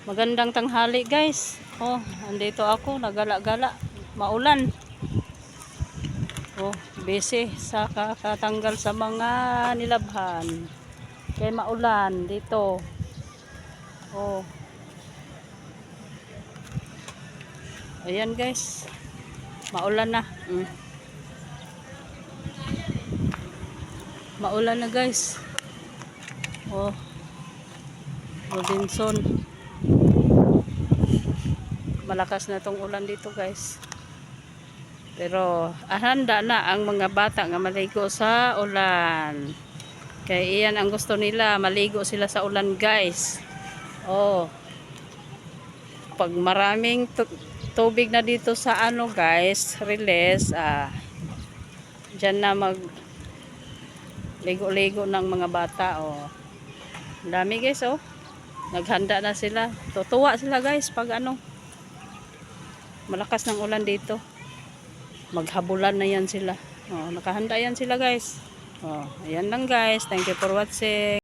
Magandang tanghali guys. Oh, andito ako, nagala-gala. Maulan. Oh, busy sa kakatanggal sa mga nilabhan. Kaya maulan dito. Oh. Ayan guys. Maulan na. Maulan na guys. Oh. Robinson. Malakas na tong ulan dito guys. Pero handa na ang mga bata nga maligo sa ulan. Kaya iyan ang gusto nila, maligo sila sa ulan guys. Oh. Pag maraming tubig na dito sa ano guys, release, diyan na mag ligo-ligo ng mga bata. Oh. Dami guys, oh. Naghanda na sila. Tutuwa sila guys pag ano, malakas ng ulan dito. Maghabulan na yan sila. Oh, nakahanda yan sila guys. Oh, ayan lang guys. Thank you for watching.